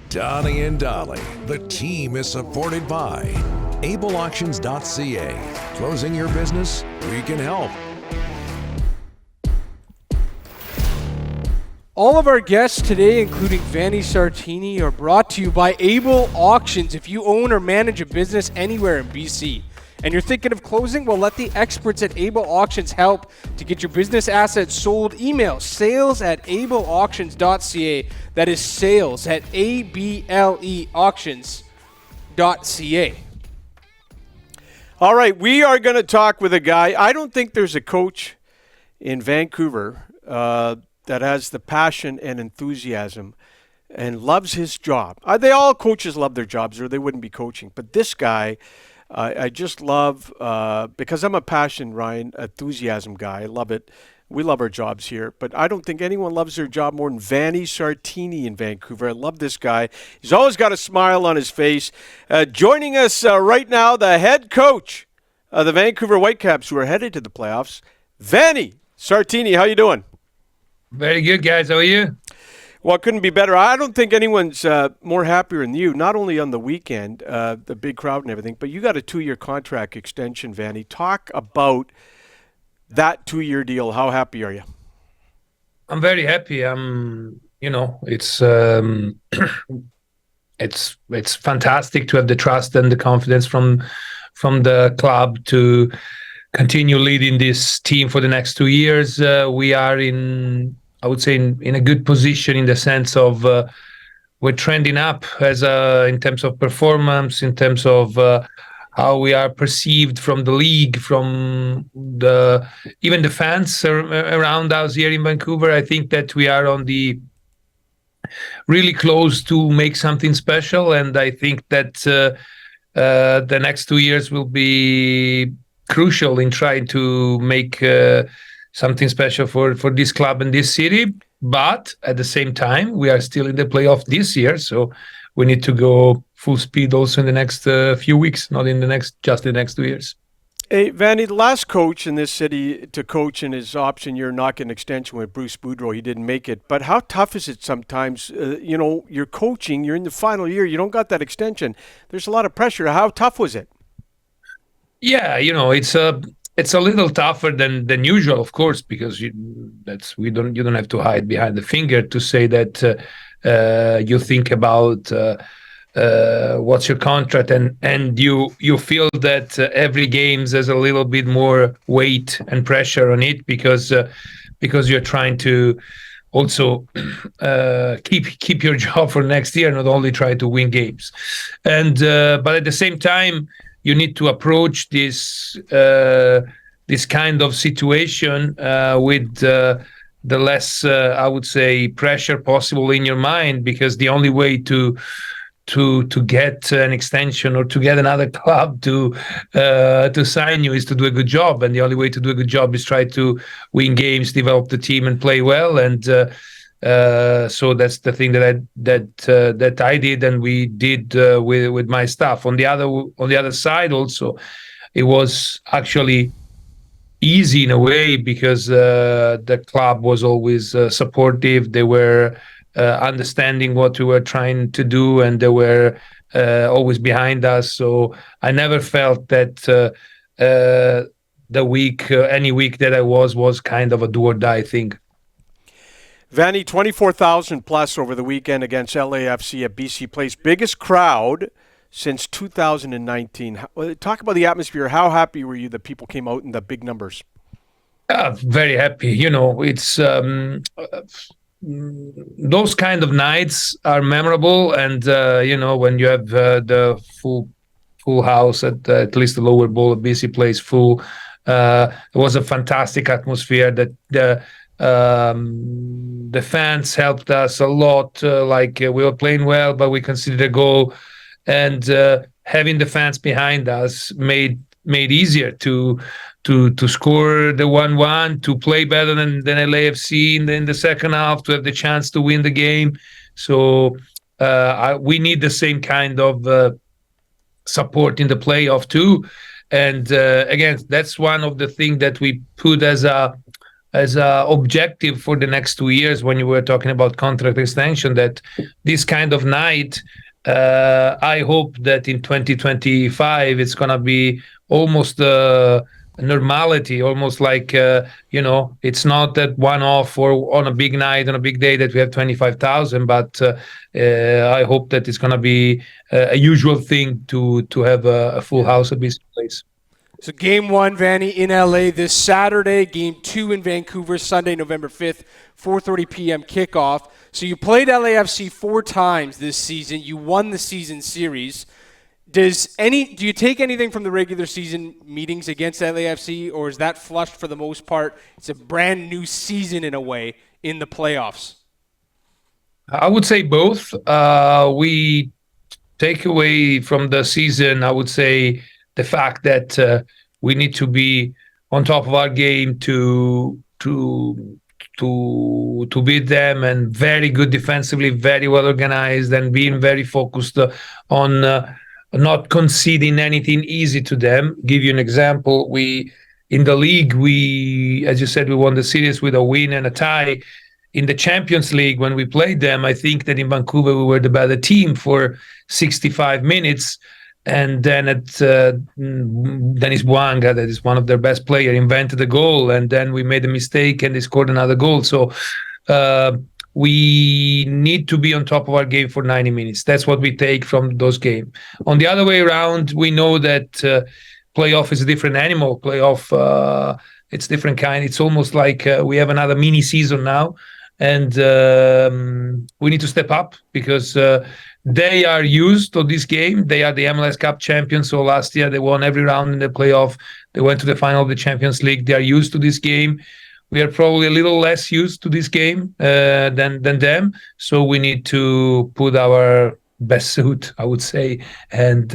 Donnie and Dolly. The team is supported by ableauctions.ca. Closing your business? We can help. All of our guests today, including Vanni Sartini, are brought to you by Able Auctions. If you own or manage a business anywhere in BC and you're thinking of closing, well, let the experts at Able Auctions help to get your business assets sold. Email sales@ableauctions.ca. That is sales@ableauctions.ca. All right, we are going to talk with a guy. I don't think there's a coach in Vancouver that has the passion and enthusiasm and loves his job. All coaches love their jobs or they wouldn't be coaching. But this guy, I just love, because I'm a passion, Ryan, enthusiasm guy. I love it. We love our jobs here. But I don't think anyone loves their job more than Vanni Sartini in Vancouver. I love this guy. He's always got a smile on his face. Joining us right now, the head coach of the Vancouver Whitecaps, who are headed to the playoffs, Vanni Sartini. How you doing? Very good, guys. How are you? Well, it couldn't be better. I don't think anyone's more happier than you, not only on the weekend, the big crowd and everything, but you got a 2-year contract extension, Vanni. Talk about that 2-year deal. How happy are you? I'm very happy. It's fantastic to have the trust and the confidence from the club to continue leading this team for the next 2 years. We are in a good position in the sense of we're trending up in terms of performance, in terms of how we are perceived from the league, from even the fans around us here in Vancouver. I think that we are on the really close to make something special, and I think that the next 2 years will be crucial in trying to make something special for this club and this city. But at the same time, we are still in the playoff this year, so we need to go full speed also in the next few weeks, not in just the next 2 years. Hey, Vanni, the last coach in this city to coach in his option year, not get an extension with Bruce Boudreau, he didn't make it. But how tough is it sometimes? You're coaching, you're in the final year, you don't got that extension. There's a lot of pressure. How tough was it? Yeah, it's a little tougher than usual, of course, because you don't have to hide behind the finger to say that you think about what's your contract and you feel that every game has a little bit more weight and pressure on it because you're trying to also keep your job for next year, not only try to win games. And but at the same time, you need to approach this kind of situation with the less, I would say, pressure possible in your mind, because the only way to get an extension or to get another club to sign you is to do a good job, and the only way to do a good job is try to win games, develop the team, and play well. And so that's the thing that I did and we did with my staff. On the other side, also, it was actually easy in a way because the club was always supportive. They were understanding what we were trying to do, and they were always behind us. So I never felt that any week that I was kind of a do or die thing. Vanni, 24,000 plus over the weekend against LAFC at BC Place. Biggest crowd since 2019. Talk about the atmosphere. How happy were you that people came out in the big numbers? Very happy. It's those kind of nights are memorable, and when you have the full house at least the lower bowl of BC Place full, it was a fantastic atmosphere. That the fans helped us a lot. We were playing well, but we conceded a goal, and having the fans behind us made easier to score the 1-1, to play better than LAFC in the second half, to have the chance to win the game. So we need the same kind of support in the playoff too. And again, that's one of the things that we put as a a objective for the next 2 years when you were talking about contract extension, that this kind of night, I hope that in 2025 it's going to be almost normality, almost like it's not that one off or on a big night, on a big day, that we have 25,000, but I hope that it's going to be a usual thing to have a full house at this place. So game 1, Vanni, in LA this Saturday. Game 2 in Vancouver, Sunday, November 5th, 4:30 p.m. kickoff. So you played LAFC 4 times this season. You won the season series. Do you take anything from the regular season meetings against LAFC, or is that flushed for the most part? It's a brand new season in a way in the playoffs. I would say both. We take away from the season, I would say, the fact that we need to be on top of our game to beat them, and very good defensively, very well organized, and being very focused on not conceding anything easy to them. Give you an example: in the league, as you said, we won the series with a win and a tie. In the Champions League, when we played them, I think that in Vancouver we were the better team for 65 minutes. And then Dennis Bouanga, that is one of their best players, invented a goal, and then we made a mistake and they scored another goal. So we need to be on top of our game for 90 minutes. That's what we take from those games. On the other way around, we know that playoff is a different animal. Playoff, it's different kind. It's almost like we have another mini season now, and we need to step up because they are used to this game. They are the MLS Cup champions. So last year they won every round in the playoff. They went to the final of the Champions League. They are used to this game. We are probably a little less used to this game than them. So we need to put our best suit, I would say, and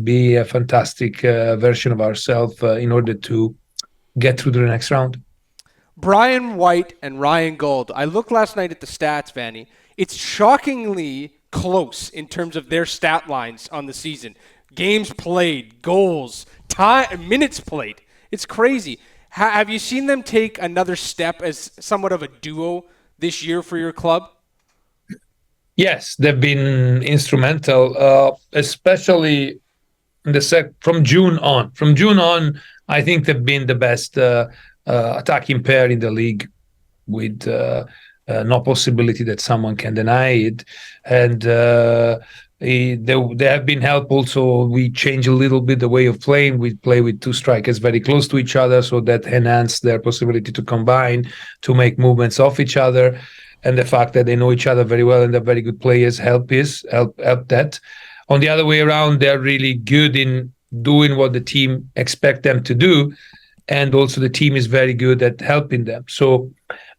be a fantastic version of ourselves in order to get through to the next round. Brian White and Ryan Gold. I looked last night at the stats, Vanni. It's shockingly close in terms of their stat lines on the season. Games played, goals, time, minutes played. It's crazy. Have you seen them take another step as somewhat of a duo this year for your club? Yes, they've been instrumental, especially in from June on. From June on, I think they've been the best attacking pair in the league, with no possibility that someone can deny it. And they have been helped also. We change a little bit the way of playing. We play with 2 strikers very close to each other, so that enhance their possibility to combine, to make movements off each other. And the fact that they know each other very well and they're very good players help that. On the other way around, they're really good in doing what the team expect them to do. And also the team is very good at helping them. So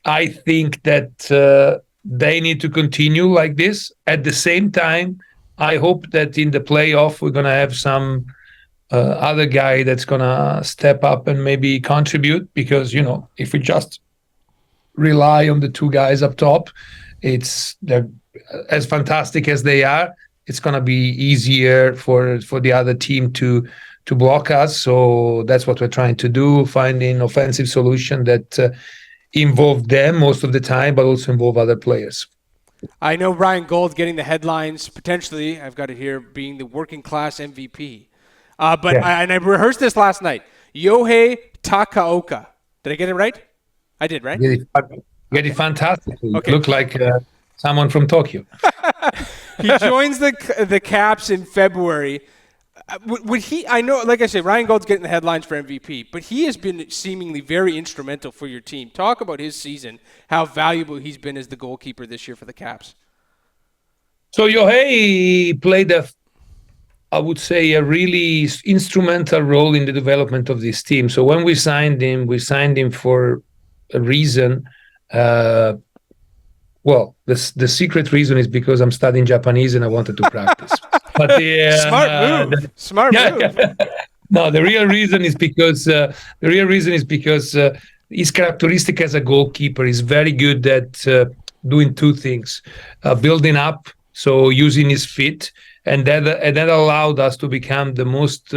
I think that they need to continue like this. At the same time, I hope that in the playoff, we're going to have some other guy that's going to step up and maybe contribute. Because, if we just rely on the 2 guys up top, they're as fantastic as they are. It's going to be easier for the other team to block us. So that's what we're trying to do, finding offensive solution that involve them most of the time, but also involve other players. I know Ryan Gold getting the headlines, potentially, I've got it here, being the working class MVP. I rehearsed this last night. Yohei Takaoka. Did I get it right? I did, right? Get it fantastically. Okay. You look like someone from Tokyo. He joins the Caps in February. Would he? I know, like I said, Ryan Gold's getting the headlines for MVP, but he has been seemingly very instrumental for your team. Talk about his season, how valuable he's been as the goalkeeper this year for the Caps. So Yohei played I would say, a really instrumental role in the development of this team. So when we signed him for a reason. Well, the secret reason is because I'm studying Japanese and I wanted to practice. But Smart move. No, the real reason is because his characteristic as a goalkeeper is very good at doing 2 things: building up, so using his feet, and that allowed us to become the most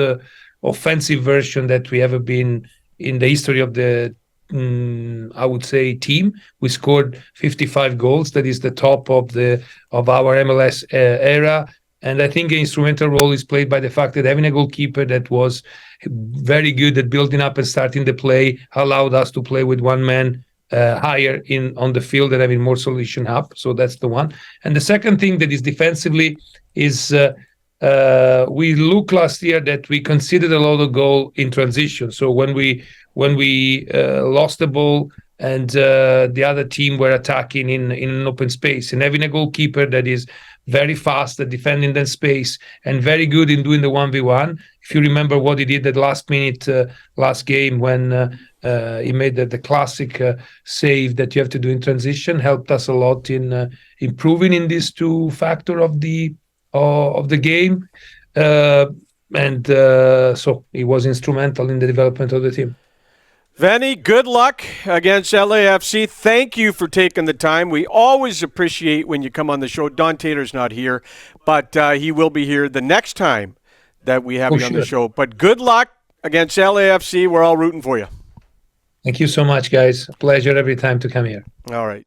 offensive version that we ever been in the history of the I would say, team. We scored 55 goals. That is the top of our MLS era. And I think an instrumental role is played by the fact that having a goalkeeper that was very good at building up and starting the play allowed us to play with one man higher on the field and having more solution up. So that's the one. And the second thing that is defensively is we looked last year that we conceded a lot of goal in transition. So when we lost the ball and the other team were attacking in an open space, and having a goalkeeper that is very fast at defending that space and very good in doing the 1v1. If you remember what he did at last minute last game when he made the classic save that you have to do in transition, helped us a lot in improving in these two factors of the game. So he was instrumental in the development of the team. Vanni, good luck against LAFC. Thank you for taking the time. We always appreciate when you come on the show. Don Taylor's not here, but he will be here the next time that we have you on the show. But good luck against LAFC. We're all rooting for you. Thank you so much, guys. Pleasure every time to come here. All right.